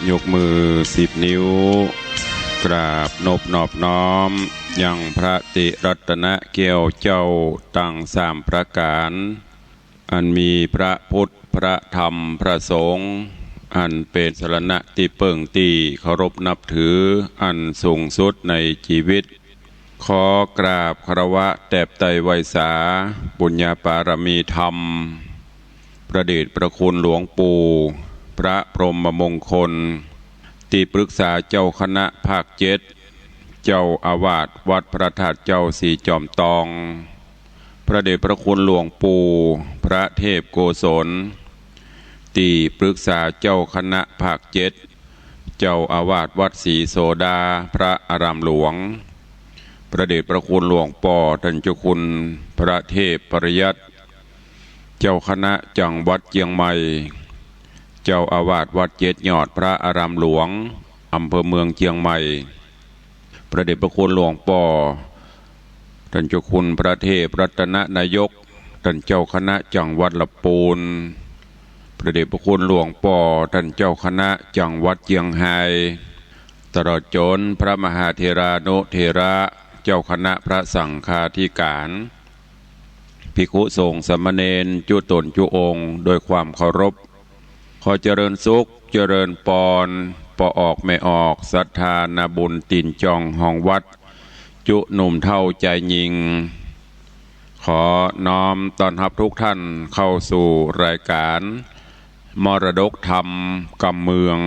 ยกมือ10 นิ้วกราบนบนอบน้อมยังพระติรัตนเกี่ยวเจ้าตั้ง3 ประการอันมีพระพุทธพระธรรมพระสงฆ์อันเป็นสรณะที่เปิ่งตีเคารพนับถืออันสูงสุดในชีวิตขอกราบคารวะแตบไตรไวสาบุญญาปารมีธรรมพระเดชพระคุณหลวงปู่พระพรหมมงคลที่ปรึกษาเจ้าคณะภาค7เจ้าอาวาสวัดพระธาตุเจ้าสีจอมตองพระเดชพระคุณหลวงปู่พระเทพโกศลที่ปรึกษาเจ้าคณะภาค7เจ้าอาวาสวัดศรีโสดาพระอารามหลวงพระเดชพระคุณหลวงป่อท่านเจ้าคุณพระเทพปริยัติเจ้าคณะจังหวัดเชียงใหม่เจ้าอาวาสวัด7 ยอดพระอารามหลวงอำเภอเมืองเชียงใหม่พระเดชพระคุณหลวงป่อท่านเจ้าคุณพระเทพรัตนนายกท่านเจ้าคณะจังหวัดลำพูนพระเดชพระคุณหลวงป่อท่านเจ้าคณะจังหวัดเชียงรายตลอดจนพระมหาเถรานุเถระเจ้าคณะพระสังฆาธิการภิกขุสงฆ์สามเณรจุตนจุองค์โดยความเคารพขอเจริญสุขเจริญปอนปอออกไม่ออกศรัทธานาบุญตินจองห้องวัดจุหนุ่มเท่าใจยิงขอน้อมต้อนรับทุกท่านเข้าสู่รายการมรดกธรรมกำเมือง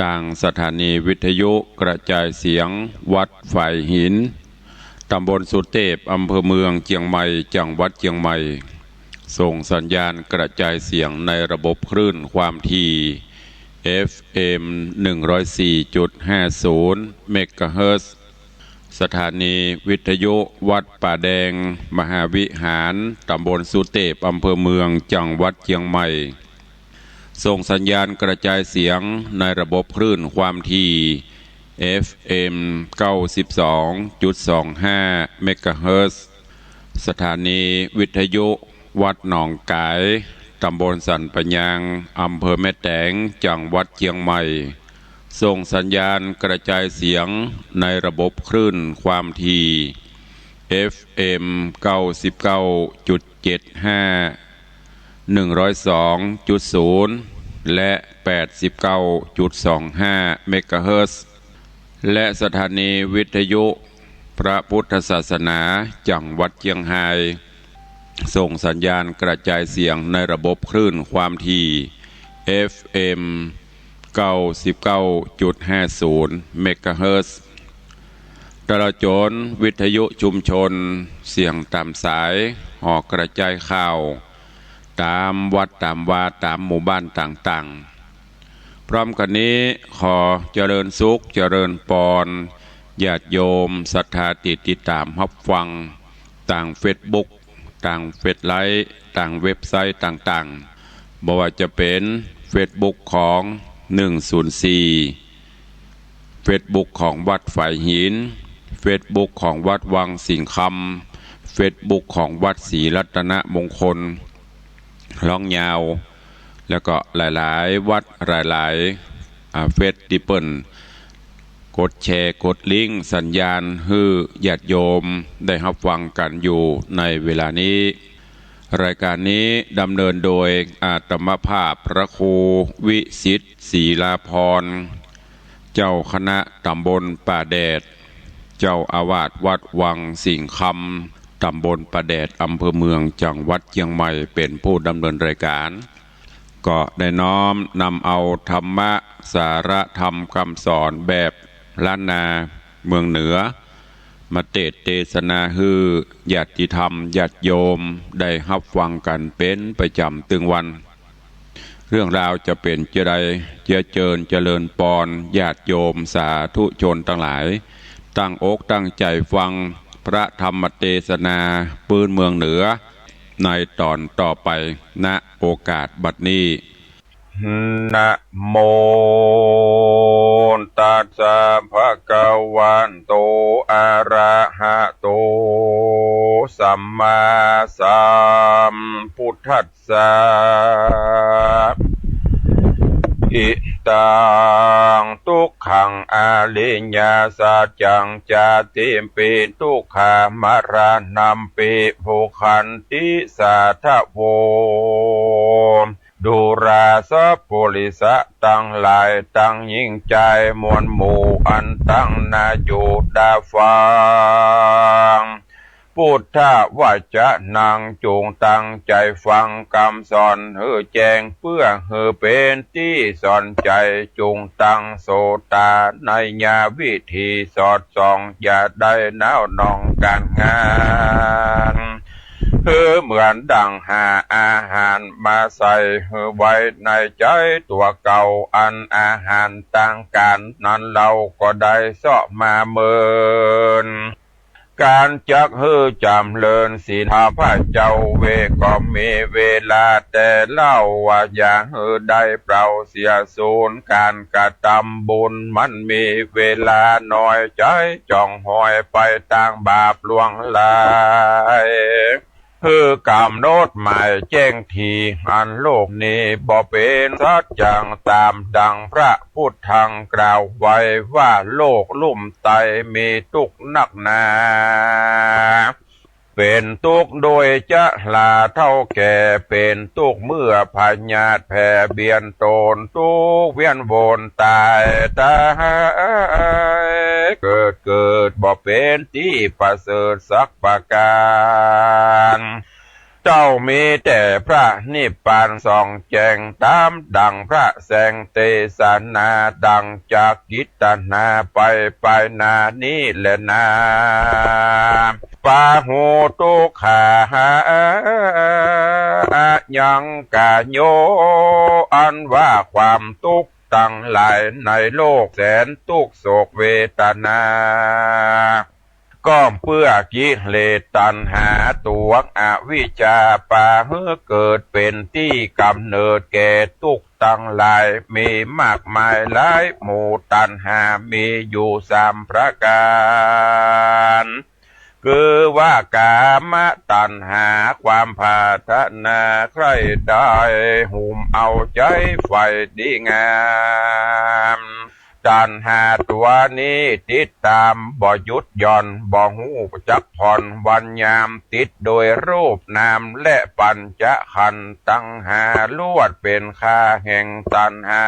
ต่างสถานีวิทยุกระจายเสียงวัดฝ่ายหินตำบลสุเทพอำเภอเมืองเชียงใหม่จังหวัดเชียงใหม่ส่งสัญญาณกระจายเสียงในระบบคลื่นความถี่ FM 104.50 เมกะเฮิรตซ์สถานีวิทยุวัดป่าแดงมหาวิหารตำบลสุเทพอำเภอเมืองจังหวัดเชียงใหม่ส่งสัญญาณกระจายเสียงในระบบคลื่นความถี่ FM 92.25 เมกะเฮิรตซ์สถานีวิทยุวัดหนองกายตำบลสันปะยางอำเภอแม่แตงจังหวัดเชียงใหม่ส่งสัญญาณกระจายเสียงในระบบคลื่นความถี่ FM 99.75 102.0 และ 89.25 เมกะเฮิรตซ์และสถานีวิทยุพระพุทธศาสนาจังหวัดเชียงรายส่งสัญญาณกระจายเสียงในระบบคลื่นความถี่ FM 99.50 เมกะเฮิรตซ์ตลอดจนวิทยุชุมชนเสียงตามสายออกกระจายข่าวตามวัดตามวาตามหมู่บ้านต่างๆพร้อมกันนี้ขอเจริญสุขเจริญปอนญาติโยมศรัทธาติดตามรับฟังต่างเฟซบุ๊กต่างเฟซไลท์ต่างเว็บไซต์ต่างๆบ่ว่าจะเป็นเฟซบุ๊กของ104เฟซบุ๊กของวัดฝ่ายหินเฟซบุ๊กของวัดวังสิงห์คำเฟซบุ๊กของวัดศรีรัตนมงคลล่องยาวแล้วก็หลายๆวัดหลายๆเฟซที่เปิ้นกดแชร์กดลิงก์สัญญาณให้ญาติโยมได้รับฟังกันอยู่ในเวลานี้รายการนี้ดำเนินโดยอาตมภาพพระครูวิสิทธิ์ศรีลาภรณ์เจ้าคณะตำบลป่าแดดเจ้าอาวาสวัดวังสิงห์คำตำบลป่าแดดอำเภอเมืองจังหวัดเชียงใหม่เป็นผู้ดำเนินรายการก็ได้น้อมนำเอาธรรมะสาระธรรมคำสอนแบบล้านนาเมืองเหนือมาเทศนาฮือญาติธรรมญาติโยมได้รับฟังกันเป็นประจำตึงวันเรื่องราวจะเป็นจะใดจะเจริญปอนญาติโยมสาธุชนทั้งหลายตั้งอกตั้งใจฟังพระธรรมเทศนาปืนเมืองเหนือในตอนต่อไปณโอกาสบัดนี้นะโมตัสสะภะคะวันโตอะระหะโตสัมมาสัมพุทธัสสะอิ ตังทุกขังอริยสัจจังจาติปิทุกขามรณัมปิภูคันติสาทโวดูราสะปุริสะตั้งหลายตั้งยิ่งใจมวลหมู่อันตั้งนาอยู่ดาฟังพุทธวจนังจงตั้งใจฟังคำสอนเฮือแจ้งเพื่อเฮือเป็นที่สอนใจจงตั้งโสตาในญาวิธีสอดส่องอย่าได้น้าวนองการงานคือเหมือนดังหาอาหารมาใส่หือไว้ในใจตัวเก่าอันอาหารต่างกันนั้นเราก็ได้เสาะมาเมินการจักฮือจำเลินศีลพระเจ้าเวก็มีเวลาแต่เล่าว่าอย่าฮือได้เปล่าเสียสูญการกระทำบุญมันมีเวลาน้อยใจจ้องหอยไปต่างบาปลวงลายคือกำหนดหมายแจ้งทีอันโลกนี้บ่เป็นสัจจังตามดังพระพุทธังกล่าวไว้ว่าโลกลุ่มไตมีทุกข์นักหนาเป็นทุกข์โดยจะลาเท่าแก่เป็นทุกข์เมื่อพญาติแผ่เบียนตนทุกข์เวียนวนตายตายเกิดบ่เป็นที่ประเสริฐสักประการเจ้ามีแต่พระนิพพานส่องแจ้งตามดังพระแสงเตสนาดังจากกิตนาไปนานี้แหละนาปาหูตุขายังกาโยอันว่าความทุกข์ตั้งหลายในโลกแสนทุกข์โศกเวทนาก็เพื่อกิเลสตัณหาตัวอวิชชาปาเมื่อเกิดเป็นที่กำเนิดแก่ทุกข์ตั้งหลายมีมากมายหลายหมู่ตัณหามีอยู่3 ประการคือว่ากามตัณหาความปรารถนาใครได้หุ่มเอาใจไฟดีงามตัณหาตัวนี้ติดตามบ่หยุดหย่อนบ่หูจักผ่อนวันยามติดโดยรูปนามและปัญจขันธ์ตั้งหาลวดเป็นค่าแห่งตัณหา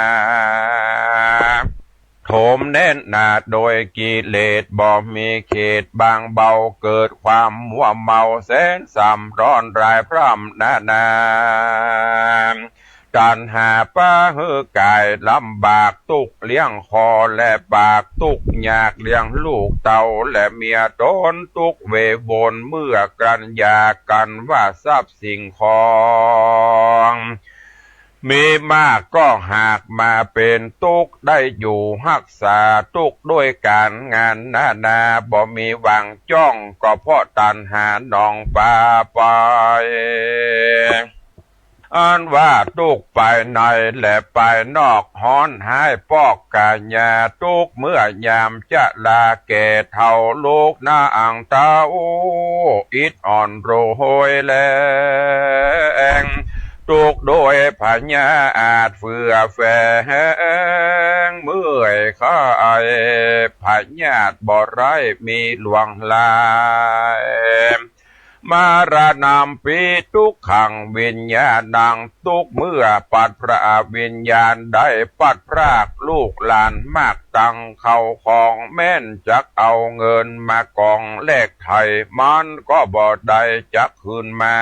โถมแน่นหนาโดยกิเลสบ่มีเขตบางเบาเกิดความมัวเมาแสนสัมร้อนรายพร่ำนาตัณหาป้าหือกายลำบากตุกเลี้ยงคอและปากตุกยากเลี้ยงลูกเต่าและเมียตนตุกเวบนเมื่อกันยากันว่าทรัพย์สิ่งของมีมากก็หากมาเป็นทุกข์ได้อยู่รักษาทุกข์ด้วยการงานนาบ่มีหวังจ้องก็เพราะตัณหานองปาไปอันว่าทุกข์ไปในและไปนอกฮ้อนหายปอกกาญาทุกข์เมื่อยามจะลาแก่เท่าลูกหน้าอ่างเต้าอิดอ่อนโรยแรงทุกข์โดยพญาอาจเฟื่อแฝงเมื่อยข้าพญาติบ่ไรมีหลวงลายมารณามปีทุกขังวิญญาณดังทุกเมื่อปัดพระวิญญาณได้ปัดพรากลูกหลานมากตังเข้าของแม่นจักเอาเงินมากองแลกไทยมันก็บ่ได้จักคืนมา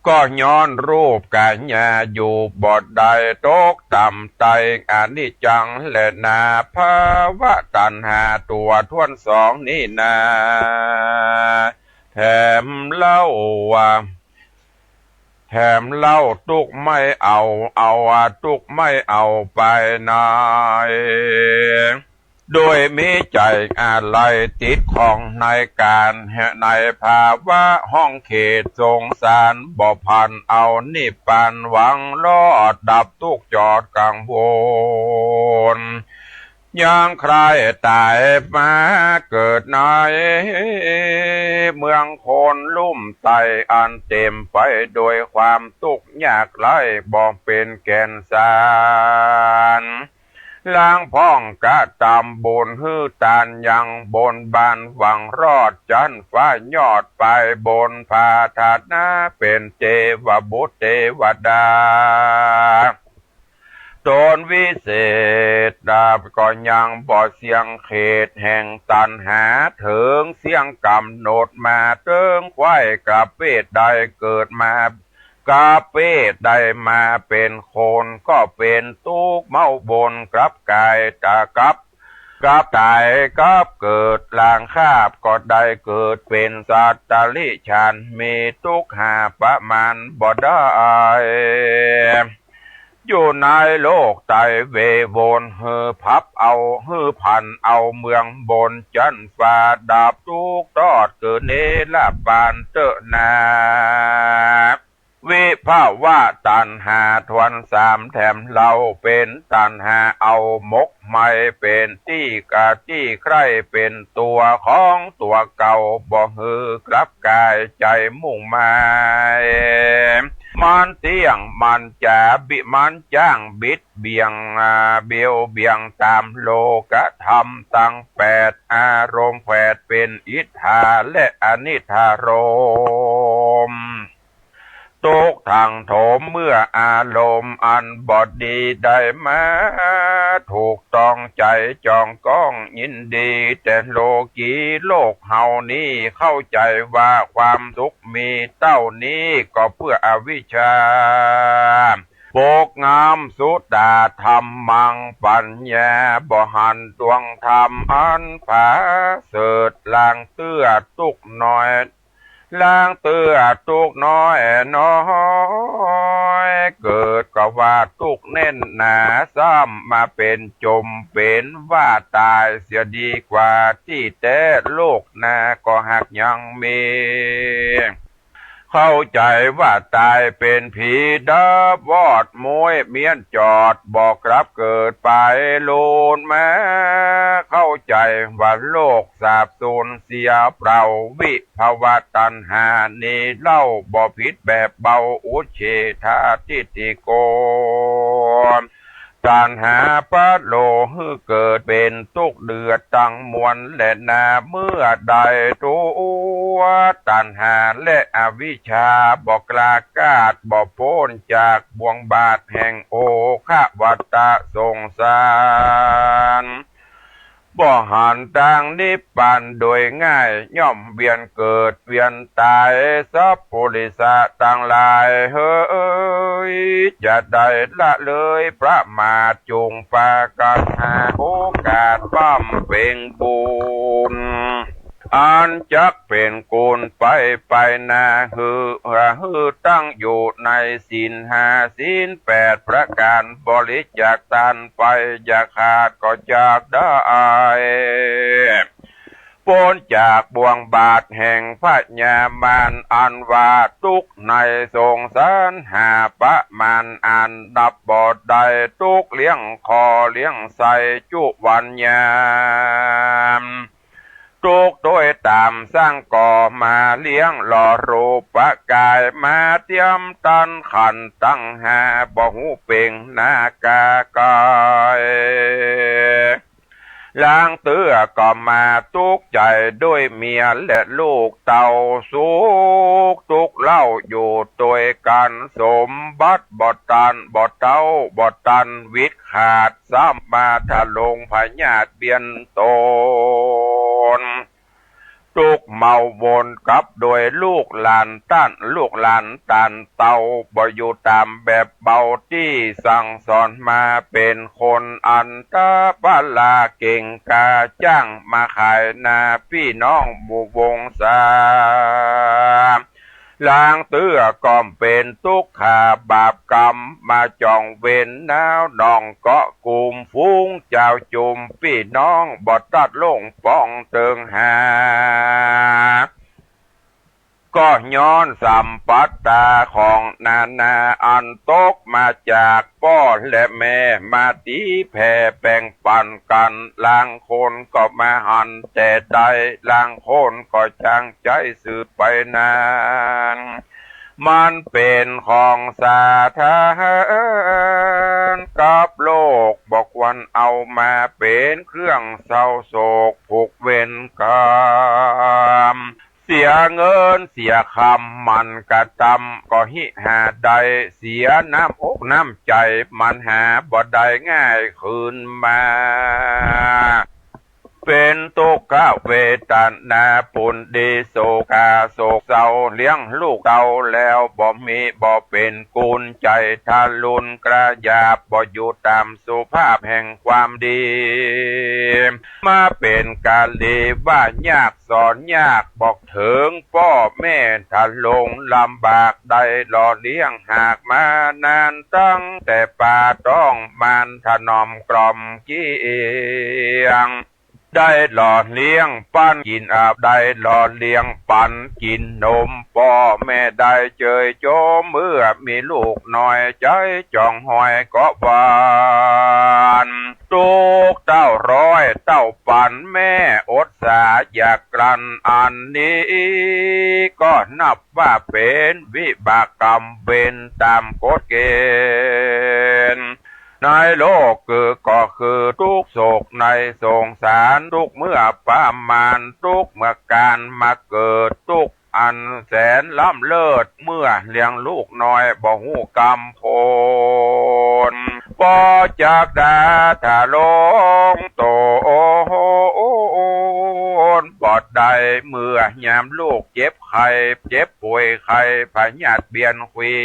ก็ย้อนรูปกัญญาอยู่บ่ได้ตกต่ำไตอนิจจังและนาภาวะตัณหาตัวทวนสองนี่นาแถมเล่าตุกไม่เอาตุกไม่เอาไปไหนโดยมีใจอะไรติดของในการในภาวะห้องเขตสงสารบ่พันเอานิพพานหวังลอดดับทุกจอดกังวลยังใครตายมาเกิดใน เมืองโคนลุ่มไตอันเต็มไปโดยความทุกข์ยากไร้บ่เป็นแก่นสารล้างพ้องกะตำบนฮื้อตานยังบนบานหวังรอดจันฟ้ายอดไปบนผาถาดนาเป็นเทวบุตรเทวดาตนวิเศษดาบก็ยังบ่เสียงเขตแห่งตันหาถึงเสียงกำหนดมาเติงควายกับเป็ดใดเกิดมากาเป็ดใดมาเป็นคนก็เป็นทุกข์เมาบนกลับกายตะกับตายกับเกิดลางคาบก็ได้เกิดเป็นสัตตลิฉันมีทุกข์หาประมาณบ่ได้อยู่ในโลกไตเวโวนฮือพับเอาฮือพันเอาเมืองบนจันฟ้าดาบทุกตอดเกิดเนลาบานเตนาวิภาวะตันหาทวนสามแถมเราเป็นตันหาเอามกไม่เป็นที่กะที่ใครเป็นตัวของตัวเก่าบ่ฮือกลับกายใจมุ่งหมายมันเที่ยงมันจะบิมันจ้างบิดเบียงเบียวเบียงตามโลกธรรมตั้งแปดอารมณ์แปดเป็นอิทธาและอนิธารมณ์ตกทางโถมเมื่ออารมณ์อันบอดดีได้มาถูกต้องใจจองก้องยินดีแต่โลกีโลกเฮานี้เข้าใจว่าความสุขมีเต้านี้ก็เพื่ออวิชชาโปกงามสุดาธรรมมังปัญญาบ่หันดวงธรรมอันผาเสดลางเตื้อตุกน้อยล้างเตื้อตุกน้อยน้อยเกิดก็ว่าตุกเน่นหนาซ้ำมาเป็นจมเป็นว่าตายเสียดีกว่าที่แต่โลกนาก็หักยังมีเข้าใจว่าตายเป็นผีดับวอดมวยเมียนจอดบอกรับเกิดไปโลนแม้เข้าใจว่าโลกสาบสูญเสียเปล่าวิภาวะตัณหานี้เล่าบ่ผิดแบบเบาอุเฉทาทิฏฐิโกตัณหาปะโลหือเกิดเป็นทุกข์เดือดตั้งมวลและนาเมื่อใดตัวตัณหาและอวิชชาบอกกลากาดบอกโพ้นจากบ่วงบาทแห่งโอคะวัตตะสงสารบ่หันทางนิพพานโดยง่ายย่อมเวียนเกิดเวียนตายสัพพุริสะต่างหลายเฮ้ยจะได้ละเลยพระมาจุงปากันหาโอกาสปั้มเพ่งบุญอันจักเป็นกุลไปนาฮือตั้งอยู่ในศีลห้าศีลแปดประการบริจาคทานไปอย่าขาดก็จากได้พ้นจากบ่วงบาทแห่งพระญามารอันว่าทุกข์ในสงสารหาประมาณอันดับบอดใดทุกข์เลี้ยงคอเลี้ยงใส่จุวันยามทุกโดยตามสร้างก่อมาเลี้ยงหล่อรูปกายมาเทียมตันขันตั้งหาบ่หูเป่งนากากายล้างเตื้อก็มาทุกใจด้วยเมียและลูกเต่าสุกทุกเล่าอยู่ตัวกันสมบัติบ่ตันบ่เต้าบ่ตันวิตขาดซ้ำมาทะลงพญาตเบียนตนทุกเมาวนกับโดยลูกหลานตันเต่าบ่อยู่ตามแบบเบาที่สั่งสอนมาเป็นคนอันตาบาลาเก่งกาจ้างมาขายนาพี่น้องบุวงศาล้างเตื้อก่อมเป็นทุกขาบาปกรรมมาจองเว้นนาวดองเกาะกลุ่มฟุ้งเจ้าจุมพี่น้องบ่ตัดลงป้องเติงหา ก็ย้อนสัมปัตตาของนานาอันตกมาจากพ่อและแม่มาตีแผ่แบ่งปันกันลางคนก็มาหันแต่ใดลางคนก็ช่างใจสืบไปนานมันเป็นของสาธารกับโลกบอกวันเอามาเป็นเครื่องเศร้าโศกผูกเวรกรรมเสียเงินเสียคำมันกระตำก็หิหาใดเสียน้ำอกน้ำใจมันหาบ่ได้ง่ายคืนมาเป็นตุกขเวทนาปุนดีโศกาโศกเศร้าเลี้ยงลูกเต่าแล้วบ่มีบ่เป็นกุลใจทารุณกระยาบบ่อยู่ตามสุภาพแห่งความดีมาเป็นกาลีว่ายากสอนยากบอกถึงพ่อแม่ทาลงลำบากได้หล่อเลี้ยงหากมานานตั้งแต่ป่าต้องมันถนอมกล่อมเกียงได้หล่อเลี้ยงปั้นกินอาบได้หล่อเลี้ยงปันกินนมพ่อแม่ได้เจยโจมเมื่อมีลูกน้อยใจจ่องหอยก็หวานตุกเต้าร้อยเต้าปันแม่อดสาอยากกลั้นอันนี้ก็นับว่าเป็นวิบากกรรมเป็นตามกฎเกณฑ์ในโลกก็คือทุกโศกในสงสารทุกเมื่อประมาณทุกเมื่อการมาเกิดทุกอันแสนล้ำเลิศเมื่อเลี้ยงลูกน้อยบ่หูกรรมโพนบ่จากดาถาลงโตนบอดใดเมื่อยามลูกเจ็บไข้เจ็บป่วยไข้พยาธิเบียนควี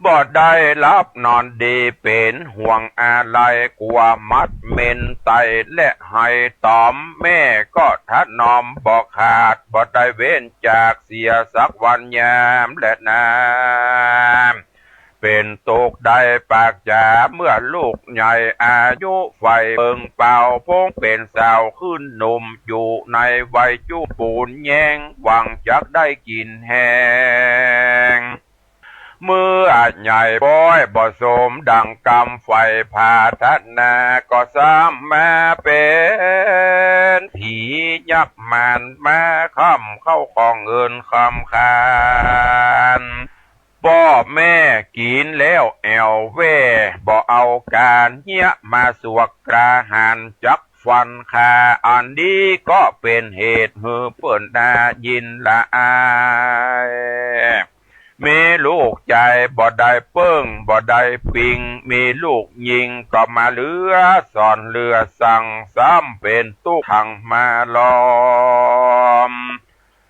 บ่ได้รับนอนดีเป็นห่วงอะไรกลัวมัดเมนไตและให้ตอมแม่ก็ทัดนอมบ่ขาดบ่ได้เว้นจากเสียสักวันยามและน้ำเป็นตกได้ปากจ๋าเมื่อลูกใหญ่อายุไฟเปิงเป่าพงเป็นสาวขึ้นหนุ่มอยู่ในวัยจุปูนแยงหวังจักได้กินแหงเมื่อใหญ่ป้อยบ่สมดังกำไฟพาทัดนาก็ซ้ำมาเป็นผียักษ์มันมาค่ำเข้าของเงินคำคานพ่อแม่กินแล้วแอวเว่บ่เอาการเหี้ยมาสวกกระหานจักฟันคาอันนี้ก็เป็นเหตุหือเปิ่นนายินละอายมีลูกใจบ่ได้เปิ้งบ่ได้ปิงมีลูกยิงก็มาเรือสอนเรือสั่งซ้ำเป็นตุกขังมาล้อม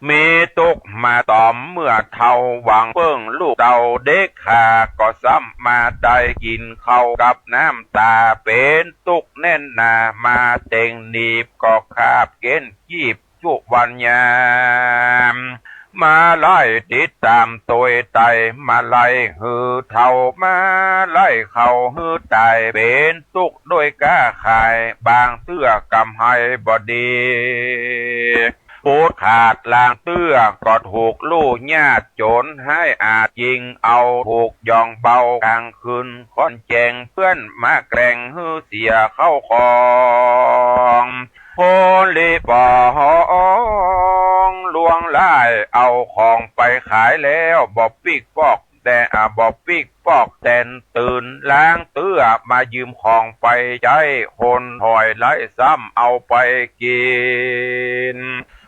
มีตุกมาตอมเมื่อเท่าหวังเปิ้งลูกเต่าเด็กขาก็ซ้ำมาได้กินเข้ากับน้ำตาเป็นตุกแน่นหนามาเต็งหนีบก็คาบเก้นจีบจุวันยามมาไล่ติดตามตัวไตมาไล่หือเท่ามาไล่เขาหือตายเป็นตุกด้วยก้าขายบางเตื้อกำให้บดีปูดขาดลางเตื้อก็ถูกลูกญาติโจรให้อาจยิงเอาถูกยองเบากลางคืนค่อนแจงเพื่อนมาแกล้งหือเสียเข้าของโพลีปองลวงไล่เอาของไปขายแล้วบ่ปิกปอกแต่บ่ปิกปอกแตนตื่นล้างเตื้อมายืมของไปใจคนถอยไล่ซ้ำเอาไปกิน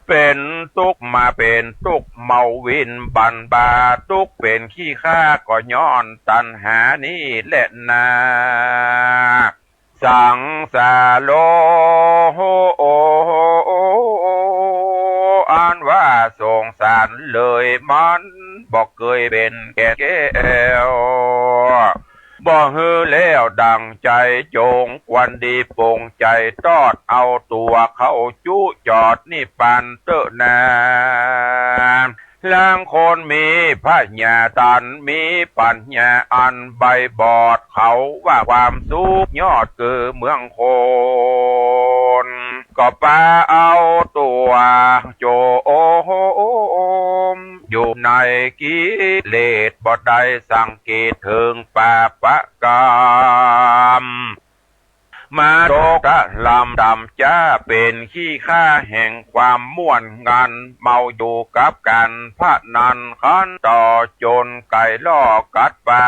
เป็นตุกมาเป็นตุกเมาวินบันบาตุกเป็นขี้ข้าก็ย้อนตัณหานี่แหละนาสังสาโลโออ่านว่าสงสารเลยมันบอกเคยเป็นแก่แก้วบ่ฮือแล้วดังใจจงควันดีปงใจตอดเอาตัวเข้าจุจอดนี่ปันเตอนาลางคนมีพญาตันมีปัญญาอันใบบอดเขาว่าความสุขยอดคือเมืองโคนก็ปาเอาตัวโจโอ ในกิเลสบ่ได้สังเกตถึงปาปกรรมมาโดกะลำดำจ้าเป็นขี้ข้าแห่งความม่วนงันเมาอยู่กับกันพระนันขันต่อจนไก่ล่อกัดปา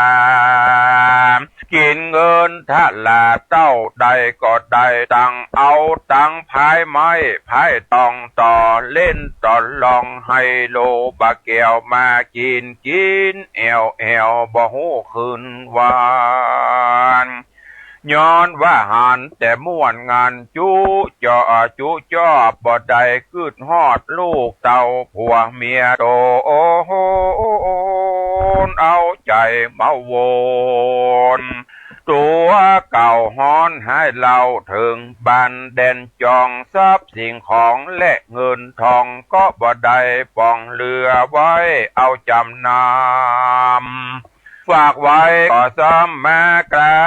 กินเงินทะลาเต้าใดก็ได้ตังเอาตังพายไม้พายตองต่อเล่นต่อลองให้โลบะเกียวมากินแอวบ่หูคืนวานย้อนว่าหันแต่ม่วนงานจูจ่อบ่ได้กึดฮอดลูกเต่าผัวเมียโตโอ้โหเอาใจเมาวนตัวเก่าฮ้อนให้เราถึงบันเด่นจองทรัพย์สิ่งของและเงินทองก็บ่ได้ปองเรือไว้เอาจำนำฝากไว้ก็ซ้ำมากลา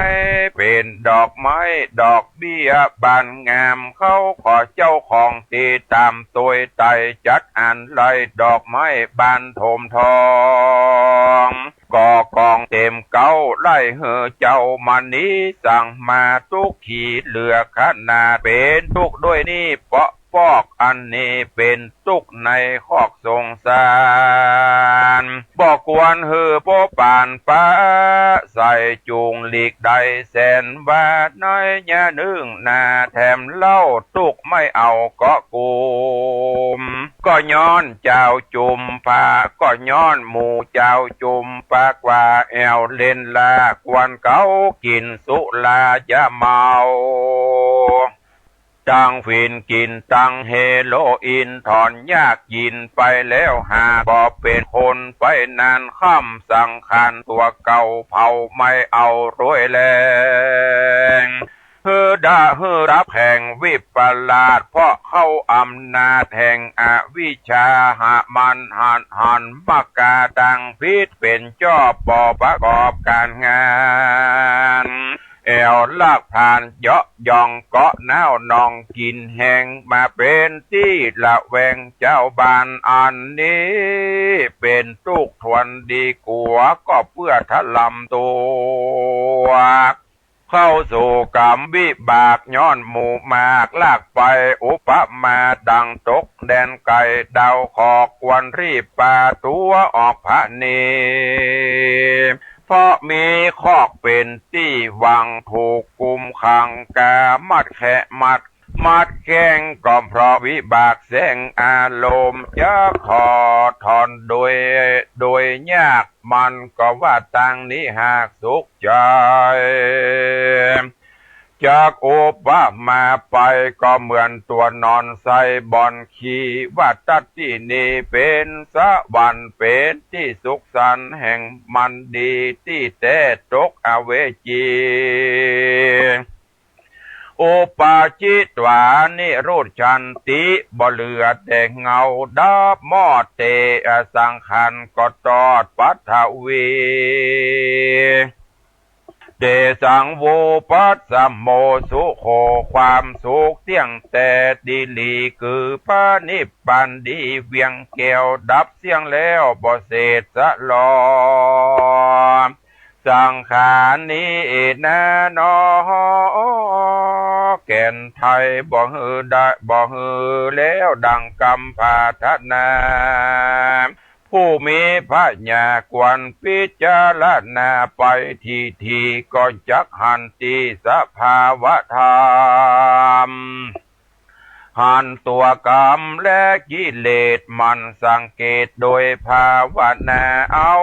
ยเป็นดอกไม้ดอกเบี้ยบานงามเขาขอเจ้าของตีตามตัวไตจัดอันไล่ดอกไม้บานโถมทองก่อกองเต็มเก้าไล่เหือเจ้ามันนี้สั่งมาทุกขีเหลือขนาดเป็นทุกด้วยนี่เปาะปอกอันนี้เป็นตุกในคอกสงสารบอกกวนหือโปปานป้าใส่จูงหลีกใดแสนบาทน้อยยะนึงนาแถมเล่าตุกไม่เอาก็กูมก็ย้อนเจ้าจุมพาก็ย้อนหมู่เจ้าจุมปากว่าแอวเล่นลากวนเก้ากินสุลายะเมาตั้งฟินกินตั้งเฮโรอีนถอนยากยินไปแล้วหาบ่เป็นคนไปนานค่ำสังขารตัวเก่าเผาไม่เอารวยแรงเฮือรับแห่งวิปลาสเพราะเข้าอำนาจแห่งอวิชชาหะมันหันมักกาดังพิษเป็นจ้อปอประกอบการงานแอวลากผ่านเยาะยองเกาะน้าวนองกินแหงมาเป็นที่ละแวงเจ้าบ้านอันนี้เป็นทุกทวนดีกว่าก็เพื่อทะลำตัวเข้าสู่กรรมวิบากย้อนหมู่มากลากไปอุปมาดังตกแดนไก่ดาวขอกวันรีบปาตัวออกพระเนเพราะมีคอกเป็นที่วังถูกกุมขังกามัดแขะมัดแข้งก็เพราะวิบากแสงอารมณ์จะขอถอนโดยยากมันก็ว่าตังนี้หากสุขใจจากโอปมาไปก็เหมือนตัวนอนใส่บอนขี่ว่าตัดที่นี่เป็นสวรรค์เป็นที่สุขสันต์แห่งมันดีที่แต่ตกอเวจีโอปาจิตวานิโรธชันติบ่เหลือแต่เงาดับมอดเตอสังขันก็ตอดปัทวี เดสังโวปัสสมโมสุโขความสุขเที่ยงแต่ดีลีคือพระนิพพานดีเวียงแก้วดับเสียงแล้วบ่เศษสะลอสังขารนี้นะนอแก่นไทยบ่ฮือได้บ่ฮือแล้วดังกำพาทนาผู้มีพระญากวนพิจารณาไปทีก็จักหันติสภาวะธรรมหันตัวกรรมและกิเลสมันสังเกตโดยภาวนาเอา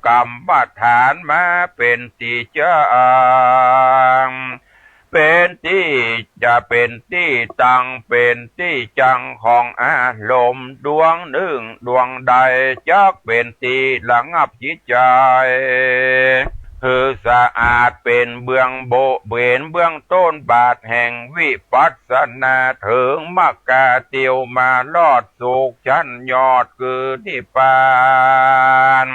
กรรมฐานมาเป็นที่จังเป็นที่จะเป็นที่ตั้งเป็นที่จังของอารมณ์ดวงหนึ่งดวงใดจักเป็นที่ระงับจิตใจคือสะอาดเป็นเบื้องโบเบนเบื้องต้นบาทแห่งวิปัสสนาถึงมรรคเตียวมาลอดสุขชั้นยอดคือนิพพาน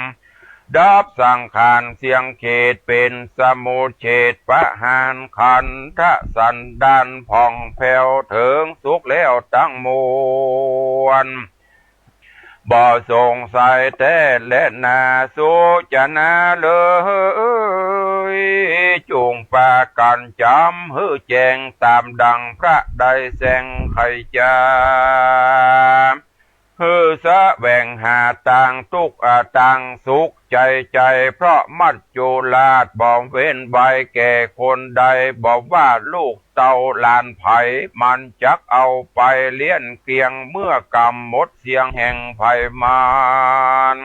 ดับสังขารเสียงเขตเป็นสมุเฉดปะหานขันธสันดานผ่องแผ้วถึงสุขแล้วตั้งมวล บ่สงสัยแต่และนาสุจะนาเลยจงปากันจำฮือแจงตามดังพระใดแสงไขจาฮือสะแหว่งหาต่างทุกต่างสุขใจเพราะมัจจุราชบอกเว้นใบแก่คนใดบอกว่าลูกเต่าลานไผ่มันจักเอาไปเลี้ยนเกลียงเมื่อกำหมดเสียงแห่งไผ่มาน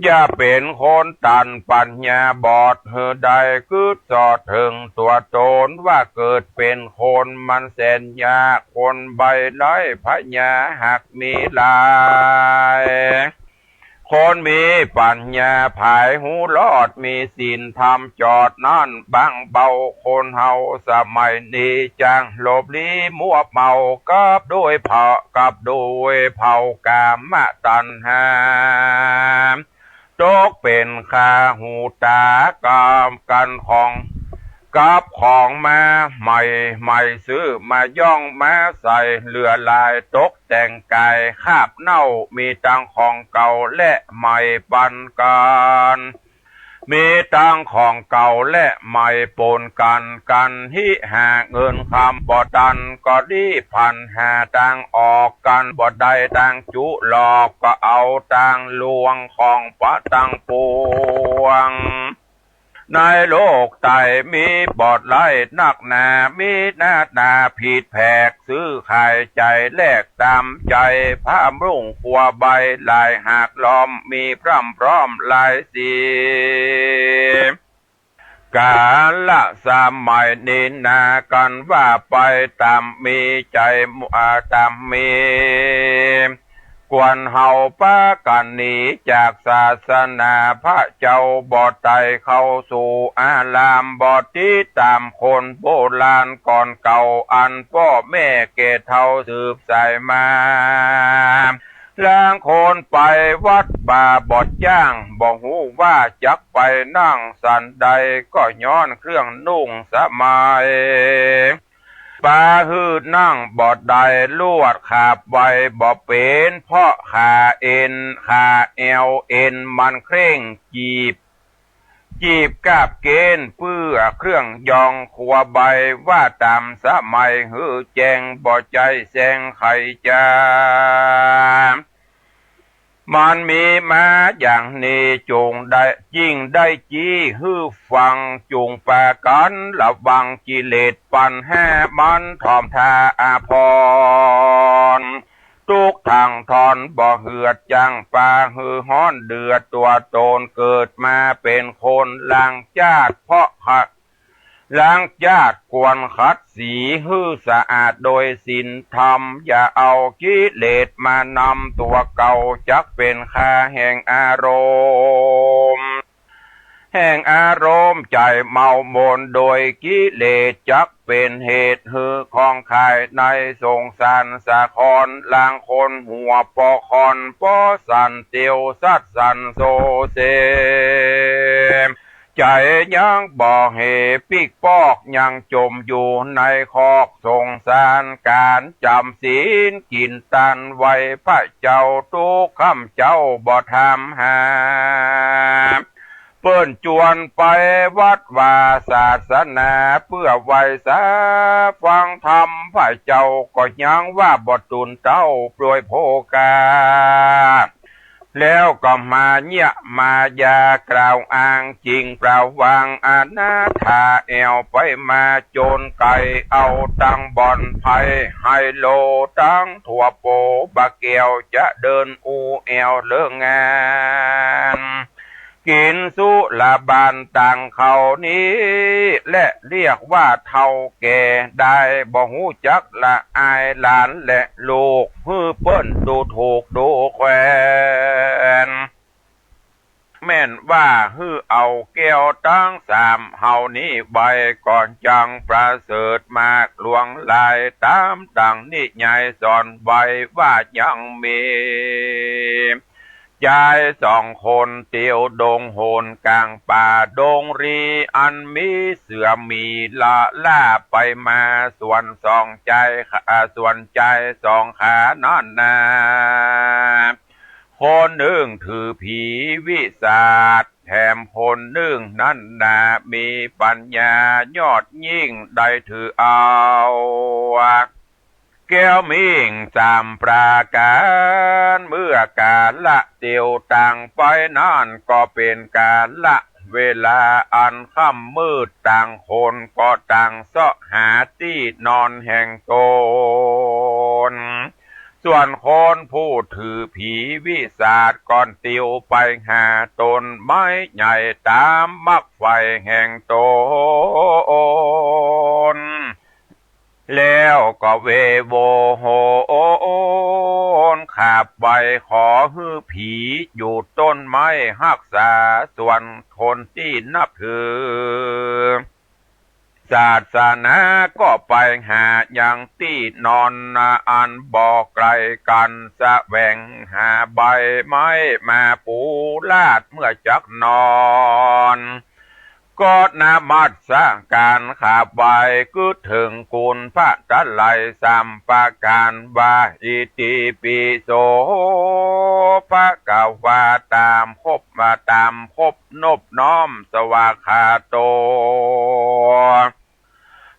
อย่าเป็นคนตันปัญญาบอดเฮอใดคืดสอดถึงตัวตนว่าเกิดเป็นคนมันแสนยากคนใบไร้พญาหักมีลายคนมีปัญญาภายหูรอดมีศีลธรรมจอดนั่นบางเบาคนเฮาสมัยนี้จังหลบลี้มั่วเมากับด้วยเผากับด้วยเผากามตัณหาตกเป็นข้าหูตากามกันของกับของมาใหม่ซื้อมาย่องมาใส่เลือลายตกแต่งกายคาบเน่ามีตังของเก่าและใหม่ปันกันมีตังของเก่าและใหม่ปนกันฮิหาเงินคำบ่ดันก็ดีพันหาตังออกกันบ่ได้ตังจุหลอกก็เอาตังลวงของปะตังปวงในโลกไตมีบอดไล่นักหนามีหน้าตาผิดแผกซื้อขายใจแลกตามใจพระรุ่งขัวใบลายหากล้อมมีพร่ำพร้อมลายสีกาละสมัยนี้นากันว่าไปตามมีใจตามมีกวนเฮาป้ากันหนีจากศาสนาพระเจ้าบอดไตเข้าสู่อารามบอดที่ตามคนโบราณก่อนเก่าอันพ่อแม่เกศเท่าสืบสายมาล้างโคนไปวัดป่าบอดย่างบอกหูว่าจักไปนั่งสันใดก็ย้อนเครื่องนุ่งสมัยปาฮืดนั่งบอดใดลวดขาบไว้บ่เป็นเพราะขาเอ็นขาเอวเอ็นมันเคร่งจีบกาบเกณฑ์เพื่อเครื่องยองขัวใบว่าตามสมัยฮือแจงบ่ใจแสงไขจามันมีมาอย่างนี้จงได้ยิ่งได้จี้ฮือฟังจงปากันระวังกิเลสปันแห่มันทอมทาอาพรทุกทางทอนบ่เหือดจังปาฮือฮ้อนเดือดตัวโตนเกิดมาเป็นคนลังจาดเพราะขัดล้างญาติควรขัดสีฮื้อสะอาดโดยศีลธรรมอย่าเอากิเลสมานำตัวเก่าจักเป็นค่าแห่งอารมณ์ใจเมามนโดยกิเลสจักเป็นเหตุฮือของขายในสงสารสะคอนลางคนหัวปอคอนปอสันเตียวสัดสันโซเซใจยังบ่เหปิกปอกยังจมอยู่ในคอกสงสารการจำศีลกินตันไว้พระเจ้าทุกคำเจ้าบ่ทำหาเปิ้นจวนไปวัดว่าศาสนาเพื่อไว้สาฟังธรรมพระเจ้าก็ยังว่าบ่ตุนเต้าปล่วยโภกาแล้วก็มาเนี่ยมายากล่าวอ้างจริงเปล่าวางอนาถาแอวไปมาโจรไก่เอาตังบ่อนไพ่ไฮโลตังถั่วโปบะเกียวจะเดินอูแอวเลิกงานกินสุลาบานต่างเขานี้และเรียกว่าเท่าแก่ได้บ่หูจักละอายหลานและลูกฮือเปิ้นดูถูกดูแควนแม่นว่าฮือเอาแก้วตั้งสามเฮานี้ใบก่อนจังประเสริฐมากหลวงลายตามดังนิยายสอนไว้ว่ายังมียายสองคนเตียวดงโหนกลางป่าดงรีอันมีเสือมีละล่าไปมาส่วนสองใจสองขานอนนาค คนหนึ่งถือผีวิสาทแถมคนหนึ่งนั้นนามีปัญญายอดยิ่งได้ถือเอาแก้วมิ่งสามปราการเมื่อกาลละเตียวต่างไปนั่นก็เป็นกาลละเวลาอันค่ำมืดต่างคนก็ต่างเสาะหาที่นอนแห่งตนส่วนคนผู้ถือผีวิสาทก่อนติวไปหาตนไม้ใหญ่ตามมักไฟแห่งตนแล้วก็เวโวโหนขาบใบขอฮือผีอยู่ต้นไม้หักษาส่วนคนที่นับถือศาสนาก็ไปหาอย่างที่นอนอันบอกไกลกันแสวงหาใบไม้มาปูลาดเมื่อจักนอนก็นามัดสการขาบใบก็ถึงกุลพระจันไลสัมปาการวาอิติปิโสพระกาวาตามคบมาตามคบนบน้อมสวาคาโต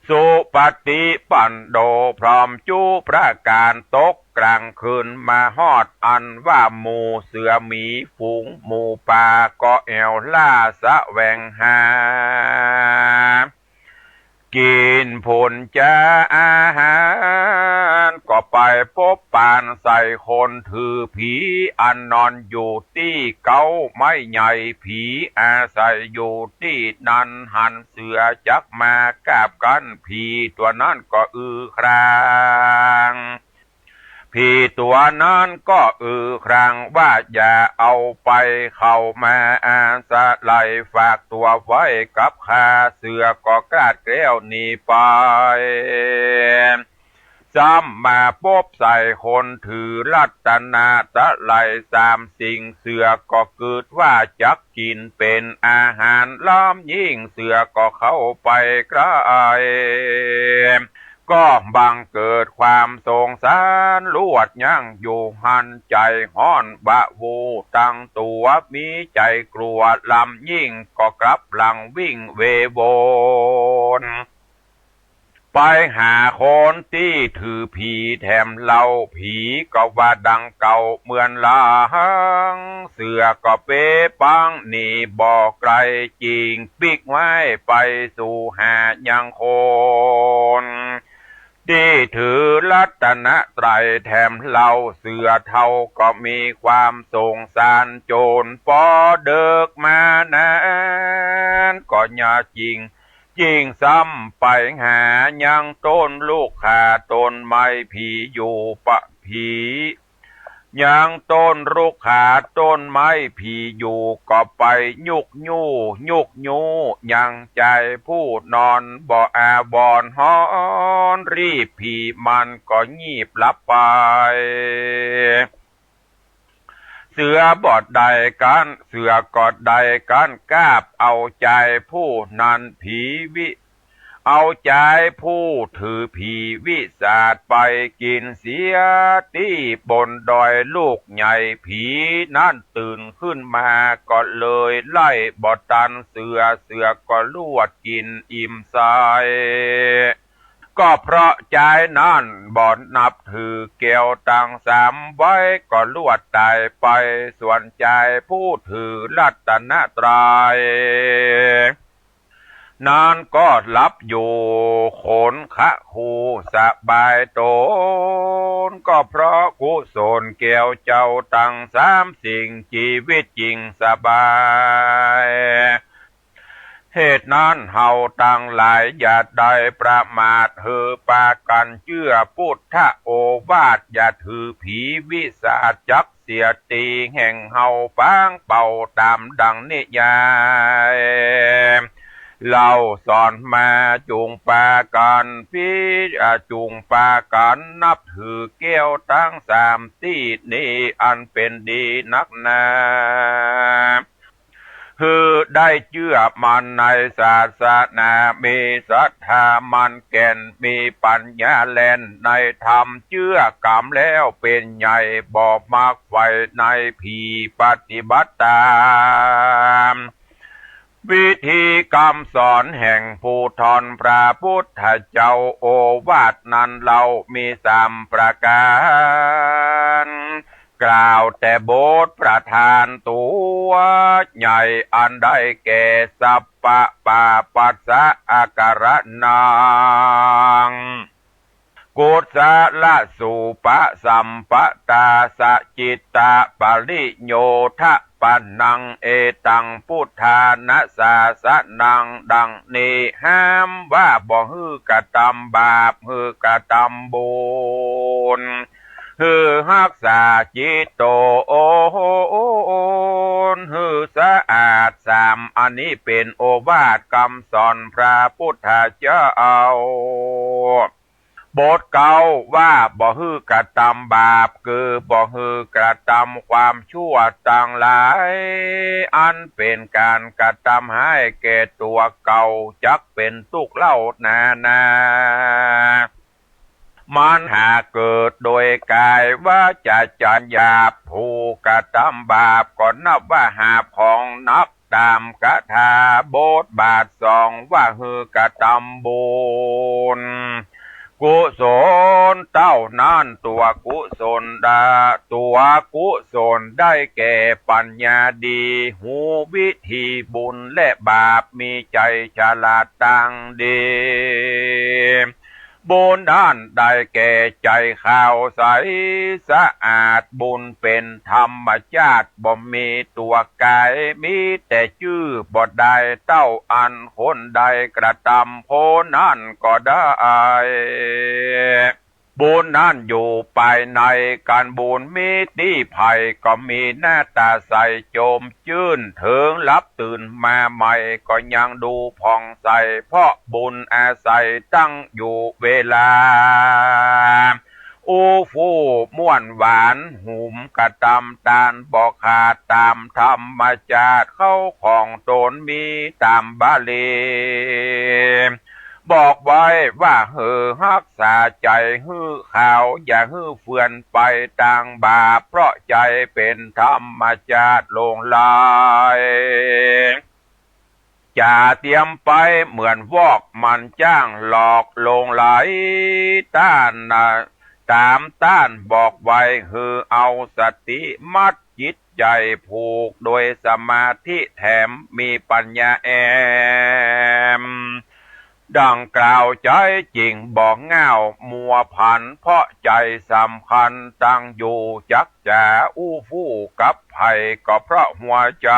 สุปฏิปันโดพร้อมจูประการตกกลางคืนมาฮอดอันว่าหมูเสือหมีฝูงหมูป่าก็แอวล่าสะแวงหากินผลจะอาหารก็ไปพบปานใส่คนถือผีอันนอนอยู่ที่เก้าไม้ใหญ่ผีอาศัยอยู่ที่นั้นหันเสือจักมากาบกันผีตัวนั้นก็ครางผีตัวนั้นก็ครางว่าอย่าเอาไปเข้ามาอาสะไลฝากตัวไว้กับข้าเสือก็กราดเกลียวหนีไปซ้ำมาพบใส่คนถือรัตนาตะไลสามสิ่งเสือก็เกิดว่าจักกินเป็นอาหารล้อมยิ่งเสือก็เข้าไปใกล้ก็บังเกิดความสงสารลวดยั่งอยู่หันใจห้อนบะวูตั้งตัวมีใจกลัวลำยิ่งก็กลับหลังวิ่งเวโวนไปหาคนที่ถือผีแถมเล่าผีก็ว่าดังเก่าเหมือนลางเสือก็เป๊ปังนี่บอกไกลจริงปิกไว้ไปสู่หายังคนที่ถือรัตนไตรแถมเล่าเสือเท่าก็มีความสงสารโจรปอเดิกมานานก็อย่าจริงซ้ำไปหายังต้นลูกขาต้นไม้ผีอยู่ปะผียังต้นลูกขาต้นไม้ผีอยู่ก็ไปยุกยูยังใจผู้นอนบ่อาบอนฮอนรีบผีมันก็งีบลับไปเสือบอดใดกันเสือกอดใดกันกาบเอาใจผู้นั้นผีวิเอาใจผู้ถือผีวิสาทไปกินเสียที่บนดอยลูกใหญ่ผีนั่นตื่นขึ้นมาก็เลยไล่บอดตันเสือก็ลวดกินอิ่มใสก็เพราะใจนั่นบ่นับถือเกี่ยวตังสามไว้ก็ลวดตายไปส่วนใจผู้ถือรัตนตรัยนานก็หลับอยู่ขนคะคูสบายตนก็เพราะกุศลเกี่ยวเจ้าตังสามสิ่งชีวิตจริงสบายเหตุนั้นเฮาตั้งหลายอย่าได้ประมาทเฮอปากันเชื่อพุทธโอวาทอย่าถือผีวิสาทจักเสียตีแห่งเฮาฟังเป่าตามดังนิยายเราสอนมาจูงปากันพี่จูงปากันนับถือเกี้ยวทั้งสามที่นี้อันเป็นดีนักหนา คือได้เชื่อมันในศาสนามีศรัทธามันแก่นมีปัญญาแล่นในธรรมเชื่อกรรมแล้วเป็นใหญ่บอกมากไฟในผีปฏิบัติตามวิธีกรรมสอนแห่งภูธรพระพุทธเจ้าโอวาทนั้นเรามี3 ประการกล่าวแต่โบสถ์ประธานตัวใหญ่อันได้แก่สัพพะปาปัสสะอาการนังกุศลสุปสัมปตาสจิตตาปริโยทะปนังเอตังพุทธานะสาสนังดังนี้ห้ามว่าบ่ฮือกระทำบาปฮือกระทำบุญฮือรักษาจิตโตโออนฮือสะอาด3อันนี้เป็นโอวาทคำสอนพระพุทธเจ้าบทเก่าว่าบ่ฮือกระทำบาปคือบ่ฮือกระทำความชั่วต่างหลายอันเป็นการกระทำให้แก่ตัวเก่าจักเป็นทุกข์เล่านามันหากเกิดโดยกายว่าจะจัญญาผู้กระทำบาปก็นับว่าหาของนักตามคาถาบทบาท2ว่าฮือกระทำบุญกุศลเต้านั้นตัวกุศลได้แก่ปัญญาดีหูวิธีบุญและบาปมีใจฉลาดตังดีบุญด้านได้แก่ใจขาวใสสะอาดบุญเป็นธรรมชาติบ่มีตัวกายมีแต่ชื่อบ่ได้เต้าอันคนใดกระทำโพนั่นก็ได้บุญนั้นอยู่ภายในการบุญมีที่ภัยก็มีหน้าตาใสโจมชื่นถึงรับตื่นมาใหม่ก็ยังดูผ่องใสเพราะบุญอาศัยตั้งอยู่เวลาอูฟูม่วนหวานหุมกระตำตาลบอกขาดตามธรรมชาติเข้าของตนมีตามบาลีบอกไว้ว่ารักษาใจฮื้อข่าวอย่าฮื้อเฟื่อนไปต่างบาปเพราะใจเป็นธรรมชาติลงลายจะเตรียมไปเหมือนวอกมันจ้างหลอกลงไหลต้านตามต้านบอกไว้เอาสติมัดจิตใจผูกโดยสมาธิแถมมีปัญญาแอมดังกล่าวใจจริงบอกเง่ามัวพันเพราะใจสำคัญตั้งอยู่จักจ๋าอู้ฟู่กับไผ่ก็เพราะหัวใจ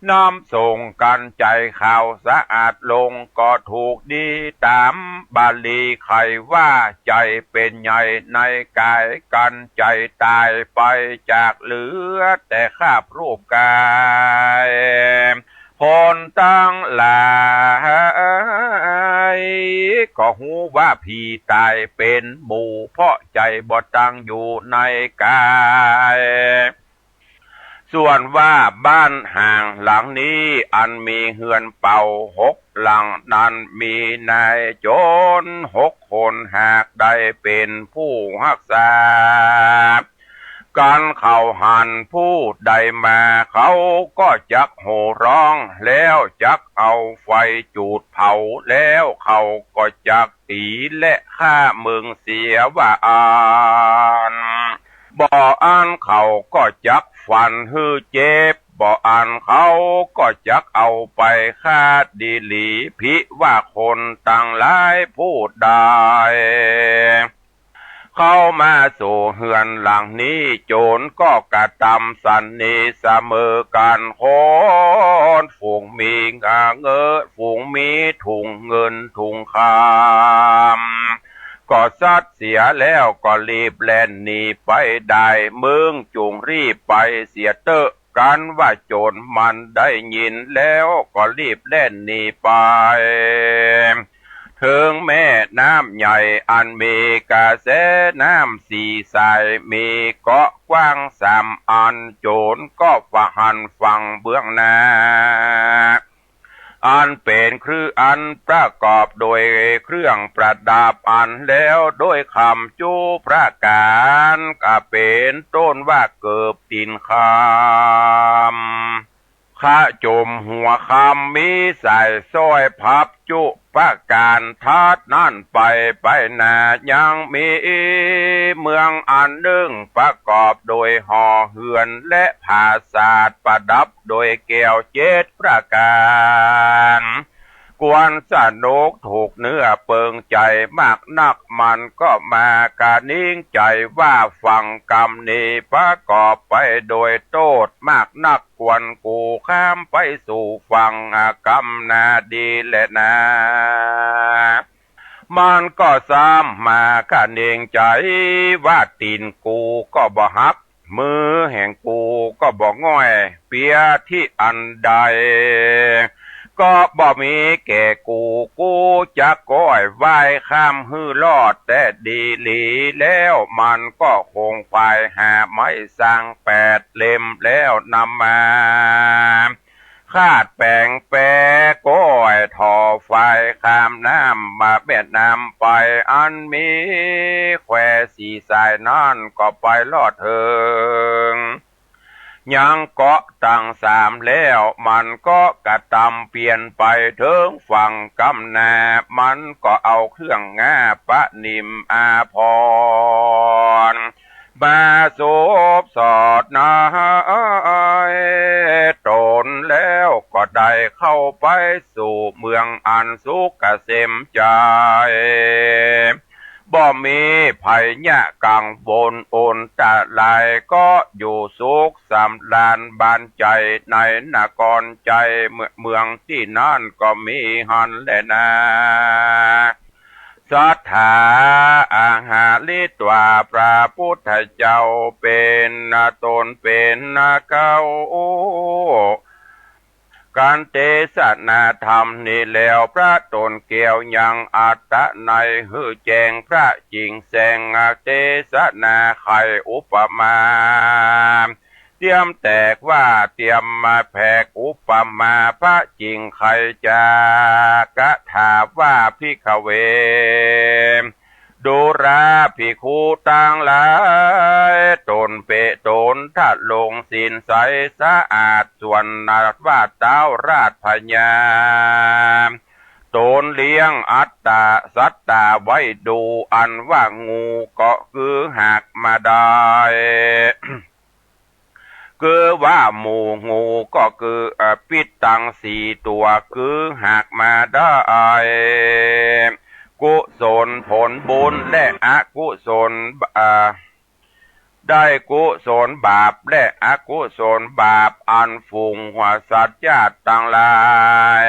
น้ำส่งกันใจข่าวสะอาดลงก็ถูกดีตามบาลีไขว่าใจเป็นใหญ่ในกายกันใจตายไปจากเหลือแต่คราบรูปกายผลตั้งหลายก็หูว่าผีตายเป็นหมู่เพราะใจบ่ตั้งอยู่ในกายส่วนว่าบ้านห่างหลังนี้อันมีเฮือนเป่า6 หลังนั้นมีนายโจร6 คนหากได้เป็นผู้รักษาการเข้าหันผู้ใดมาเขาก็จักโห่ร้องแล้วจักเอาไฟจูดเผาแล้วเขาก็จักตีและฆ่ามึงเสียว่าอ่านบ่อ่านเขาก็จักฟันฮือเจ็บบ่อ่านเขาก็จักเอาไปฆ่าดีหลีพิว่าคนต่างหลายพูดได้เข้ามาสู่เฮือนหลังนี้โจรก็กระทำสันนิเสมอกันคนฝูงมีเงินฝูงมีถุงเงินถุงคำก็ซัดเสียแล้วก็รีบแล่นหนีไปได้มึงจุงรีบไปเสียเตอะกันว่าโจรมันได้ยินแล้วก็รีบแล่นหนีไป ถึงแม่น้ำใหญ่อันมีกระแสน้ำสีใสมีเกาะกว้างสามอันโจรก็ฝ่าหันฝั่งเบื้องหน้าอันเป็นคืออันประกอบโดยเครื่องประดับอันแล้วโดยคำจูพระการก็เป็นต้นว่าเกิบตินคำข้าจมหัวคำมีใส่ซ้อยพับจุประการทัดนั่นไปนายังมีเมืองอันหนึ่งประกอบโดยหอเฮือนและผาศาสตร์ประดับโดยแก้วเจ็ดประการกวนสนุกถูกเนื้อเปิงใจมากนักมันก็มากานิ่งใจว่าฟังกรรมนี้ประกอบไปโดยโทษมากนักกวนกูข้ามไปสู่ฟังกรรมนาดีและนามันก็ซ้ำมากานิ่งใจว่าตีนกูก็บ่หักมือแห่งกูก็บ่ง่อยเปียที่อันใดก็บ่มีแก่กูจะก้อยไหว้ข้ามหื้อลอดแต่ดีหลีแล้วมันก็คงไปหาไม้สร้าง8 เล่มแล้วนำมาคาดแปลงแปรก้อยทอไฟข้ามน้ำมาเบ็ดน้ำไปอันมีแควสีสายนั่นก็ไปลอดเถิงยังเกาะตั้ง3แล้วมันก็กระตำเปลี่ยนไปถึงฝั่งกำนามันก็เอาเครื่องงาปะนิมอาพรมาสบสอดนายตนแล้วก็ได้เข้าไปสู่เมืองอันสุขเกษมใจบ่มีภัยยะกังวลโอนตะลายก็อยู่สุขสำราญบานใจในนครใจเมืองที่นั่นก็มีหันแลนาศรัทธาอาหาลิตว่าพระพุทธเจ้าเป็นตนเป็นเก้าการเทศนาธรรมนี่แล้วพระตนเกี่ยวยังอัตตะในหือแจงพระจริงแสงเทศนาไขอุปมาเตรียมแตกว่าเตรียมมาแผกอุปมาพระจริงใครจากะถาว่าพิขเวดูราภิกขุต่างหลายตนเปตนถ้าลงศีลใสสะอาดส่วนนาว่าเต้าราชพญาตนเลี้ยงอัตตาสัตตาไว้ดูอันว่างูก็คือหักมาได้ คือว่าหมู่งูก็คือปิดตัง4 ตัวคือหักมาได้กุศลผลบุญและอกุศลได้กุศลบาปและอกุศลบาปอันฝูงหัวสัตว์ญาติต่างหลาย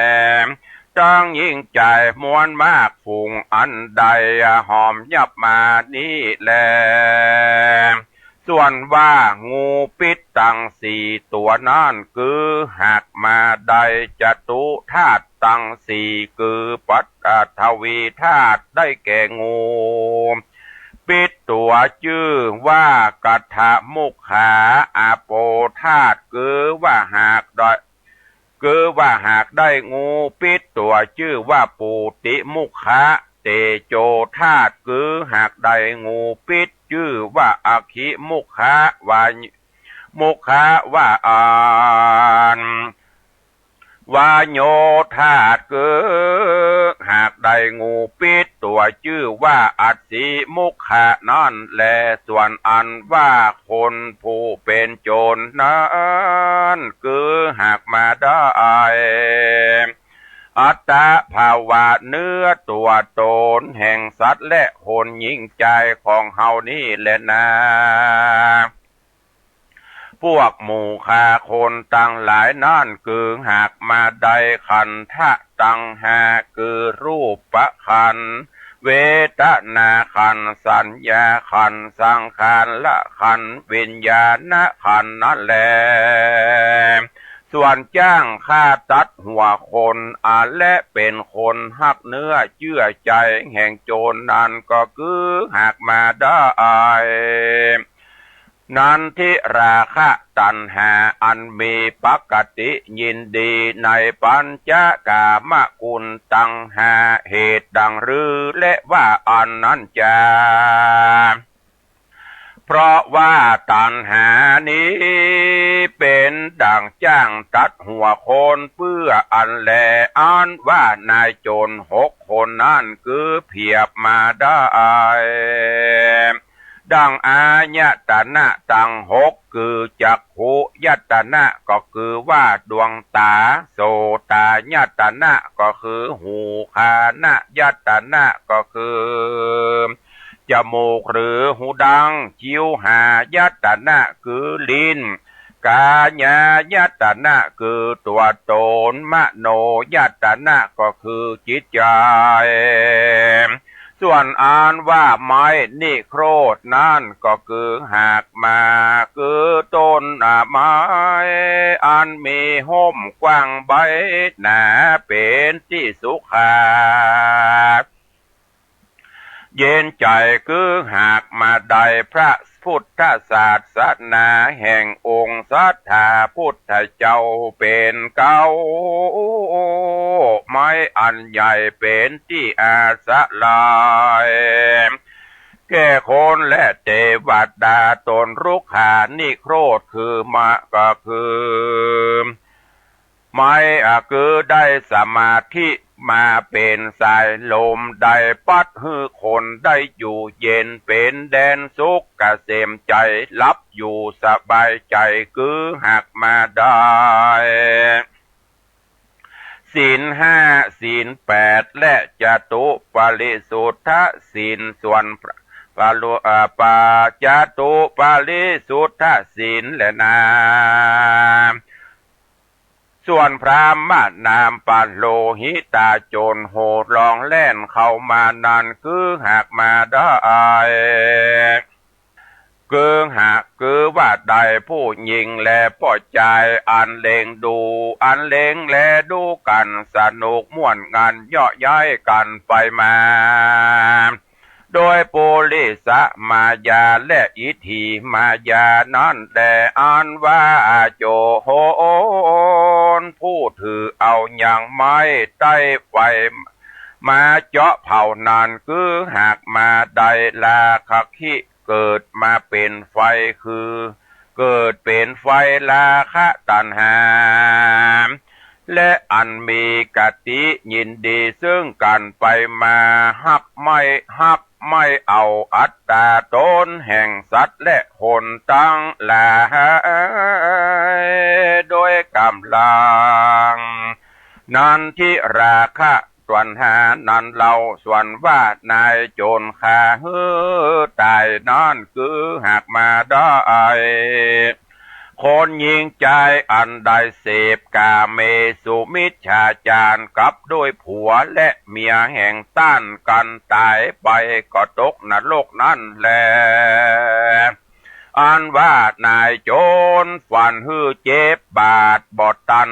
ตั้งยิ่งใจมวลมากฝูงอันใดหอมยับมานี้แลส่วนว่างูปิดตัง4 ตัวนั่นคือหักมาได้จตุธาตุตัง4คือปัตทวีธาตุได้แก่งูปิดตัวชื่อว่ากัทธมุขาอาโปธาตุคือว่าหากได้งูปิดตัวชื่อว่าปูติมุขาเตโจธาตุคือหากได้งูปิดชื่อว่าอคิมุขาวามุขาวาวาโยธาตุคือหากได้งูปิดตัวชื่อว่าอัศสีมุขะนั่นแลส่วนอันว่าคนผู้เป็นโจรนั้นคือหากมาได้อัตตภาวะเนื้อตัวตนแห่งสัตว์และคนยิ่งใจของเฮานี่แหละนะพวกหมู่คาคนตั้งหลายนั่นคือหากมาได้ขันธะตั้งหาคือรูปประขันธ์เวทนาขันธ์สัญญาขันธ์สังขารละขันธ์วิญญาณขันธ์นั่นแล ส่วนจ้างค่าตัดหัวคนและเป็นคนหักเนื้อเชื่อใจแห่งโจรนั้นก็คือหากมาได้นันทิราคะตัณหาอันมีปกติยินดีในปัญจกามกุลตังหาเหตุดังรือและว่าอันนั้นจะเพราะว่าตัณหานี้เป็นดังจ้างตัดหัวโคนเพื่ออันแลอันว่านายโจร6 คนนั่นคือเพียบมาได้ดังอายตนะตัง6คือจักขุยตนะก็คือว่าดวงตาโสตายตนะก็คือหูคานยตนะก็คือจมูกหรือหูดังจิวหายตนะคือลิ้นกายายตนะคือตัวตนมโนยตนะก็คือจิตใจส่วนอ่านว่าไม้นิโครธนั่นก็คือหากมาคือต้นไม้อันมีห่มกว้างใบหนาเป็นที่สุขาเย็นใจคือหากมาได้พระพุทธศาสนาแห่งองค์สัทธาพุทธเจ้าเป็นเก้าไม้อันใหญ่เป็นที่อาสะลายแก่คนและเทวดาตนรุกขานิโครธคือมาก็คือไม่คือได้สมาธิมาเป็นสายลมได้ปัดฮือคนได้อยู่เย็นเป็นแดนสุขเกษมใจรับอยู่สบายใจคือหักมาได้ศีล5ศีล8และจตุปาริสุทธศีลส่วนปาจตุปาริสุทธศีลและนาส่วนพระมานามปัลโลหิตาโจรโหดลองแล่นเข้ามานั่นคือหากมาได้คือว่าใดผู้หญิงแลป้อใจอันเล็งดูอันเล็งแลดูกันสนุกม่วนงานเยาะย้ายกันไปมาโดยปุริสมายาและอิทธิมายานั้นแต่อันว่าโจโหนผู้ถือเอาอย่างไม้ใต้ไฟมาเจาะเผานานคือหากมาได้ลาคักขิเกิดมาเป็นไฟคือเกิดเป็นไฟราคะตัณหาและอันมีกติยินดีซึ่งกันไปมาหักไม่เอาอัตตาตนแห่งสัตว์และคนตั้งหลายโดยกำลังนันทิราคะส่วนหานันเราส่วนว่านายโจรขาตายนั่นคือหากมาได้คนยิงใจอันใดเสพกาเมสุมิจฉาจารกับด้วยผัวและเมียแห่งต้านกันตายไปก็ตกนรกนั่นแลอันว่านายโจรฝันหื้อเจ็บบาดบ่ตัน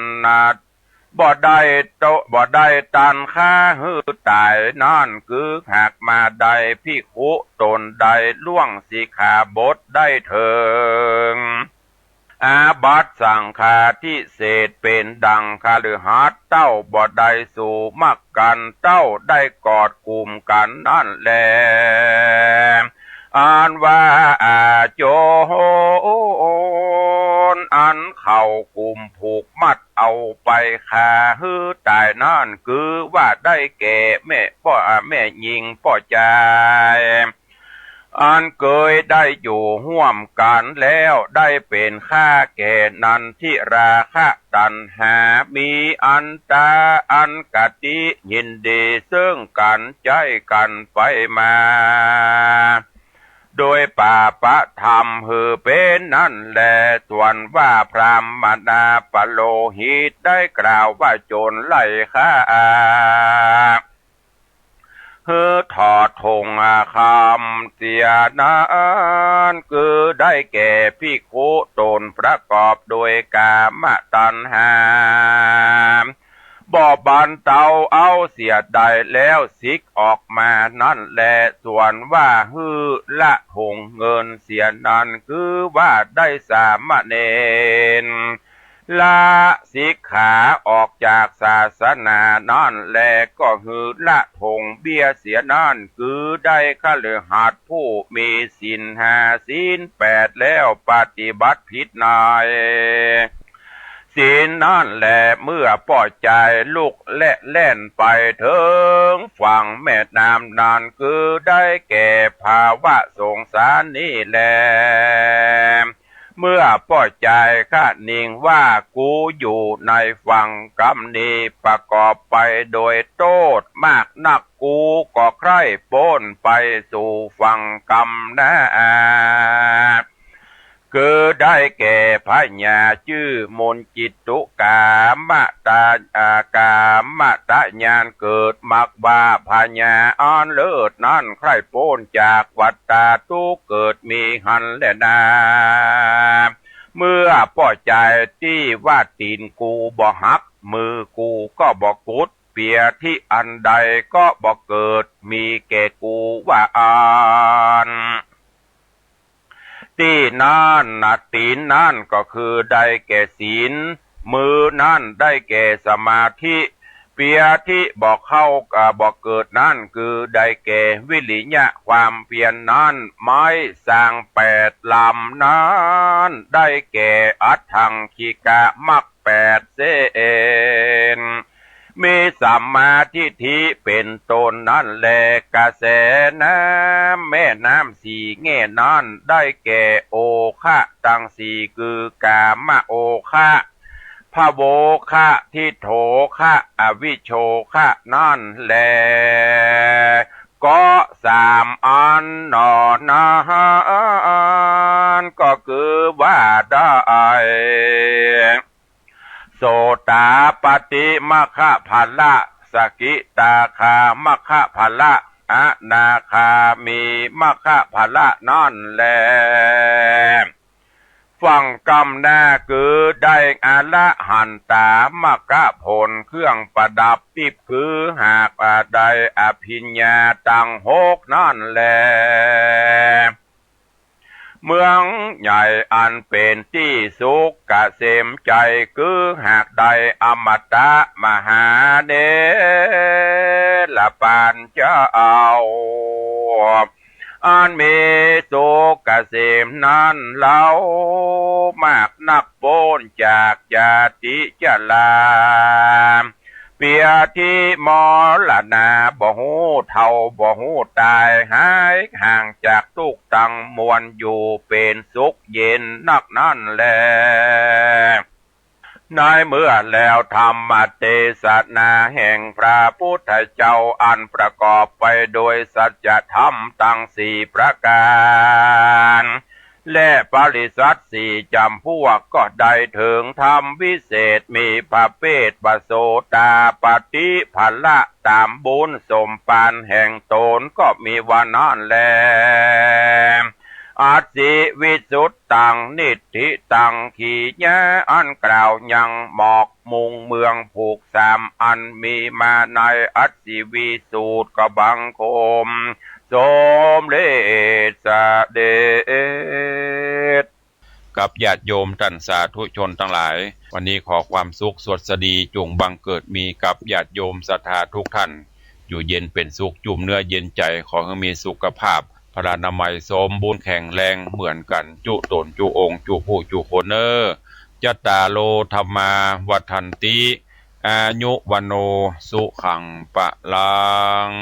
บ่ได้ตันค่าหื้อตายนั่นคือหากมาได้ภิกขุตนใดล่วงสิกขาบทได้เถิงอาบัติสังฆาทิเศษเป็นดังคฤหัสถ์เต้าบ่ได้สู่มักกันเต้าได้กอดกลุ่มกันนั่นแลอันว่าโจรอันเข้ากลุ่มผูกมัดเอาไปฆ่าฮื้อตายนั่นคือว่าได้แก่แม่หญิงพ่อใจอันเคยได้อยู่ห่วมกันแล้วได้เป็นข้าแก่นันทิราคะตัณหามีอันตาอันกติยินดีซึ่งกันใจกันไปมาโดยป่าปะธรรมหือเป็นนั่นแลส่วนว่าพรามนาปโลหิตได้กล่าวว่าโจรไล่ฆ่า เฮือถอดธงคำเสียนานคือได้แก่ภิกขุตนประกอบโดยกามตัณหาบ่บันเตาเอาเสียใดแล้วสิกออกมานั่นแหละส่วนว่าฮือละหงเงินเสียนั้นคือว่าได้สามเณรละสิกขาออกจากศาสนานั่นแลก็ฮือละทงเบี้ยเสียนั่นคือได้ฆฤหัสถ์ผู้มีศีลห้าศีลแปดแล้วปฏิบัติผิดนายศีลนั่นแหละเมื่อปล่อยใจลุกและเล่นไปถึงฝั่งแม่น้ำนานคือได้แก่ภาวะสงสารนี่แหละเมื่อปล่อยใจข้านิ่งว่ากูอยู่ในฝั่งกรรมนี้ประกอบไปโดยโทษมากนักกูก็ใคร่โป้นไปสู่ฝั่งกรรมนะคือได้แก่พญาชื่อมนจิตตุกามตากามตะญาณเกิดมักบาพญาอ่อนเลิศนั้นใครโป้นจากวัฏฏาทุกเกิดมีหันและนาเมื่อป่อใจที่ว่าตีนกูบ่หักมือกูก็บ่กุดเปียที่อันใดก็บ่เกิดมีแก่กูว่าอ่านที่นั่นตีนนั่นก็คือได้แก่ศีลมือนั่นได้แก่สมาธิเปียที่บอกเข้าบอกเกิดนั่นคือได้แก่วิริยะความเพียรนั่นไม้สร้างแปดลำนั้นได้แก่อัตถังคิกะมักแปดเสนมีสัมมาทิฏฐิเป็นตนนั่นแลกระแสน้ำแม่น้ำสี่แง่นั้นได้แก่โอคะตั้งสี่คือกามโอคะพระโวคะทิโถคะอวิโชคะนั่นแลก็สามอันนอนานก็คือว่าได้โสตาปฏิมัคคะภะละสกิตาคามัคคะภะละอนาคามีมัคคะภะละนั่นแลฟังกรรมหน้าคือได้อละหันตามรรคผลเครื่องประดับติบคือหากได้อภิญญาตังหกนั่นแลเมืองใหญ่อันเป็นที่สุขเกษมใจคือหากใดอมตะมหาเดลปานเจ้าอันมีสุขเกษมนั้นเล่ามากนักโป้นจากญาติจลาเปียที่มรณะบ่หูเท่าบ่หูตายหายห่างจากทุกตังมวลอยู่เป็นสุขเย็นนักนั่นแลในเมื่อแล้วธรรมเทศนาแห่งพระพุทธเจ้าอันประกอบไปโดยสัจธรรมตั้งสี่ประการและปริษัทสี่จำพวกก็ได้ถึงธรรมวิเศษมีพระเพศปโสตาปฏิภละตามบุญสมปานแห่งตนก็มีวันนั้นแลอาสิวิสุทตังนิธิตังขีญะอันกล่าวยังหมอกมุงเมืองผูกสามอันมีมาในอัสิวิสูตรกบังคมสมเด็จเสด็จกับญาติโยมท่านสาธุชนทั้งหลายวันนี้ขอความสุขสวัสดีจงบังเกิดมีกับญาติโยมศรัทธาทุกท่านอยู่เย็นเป็นสุขจุ่มเนื้อเย็นใจขอให้มีสุขภาพพลานามัยสมบูรณ์แข็งแรงเหมือนกันจุตนจุองค์จุผู้จุคนเนอจัตตาโลธรรมาวัฏันติอายุวโนสุขังปะลัง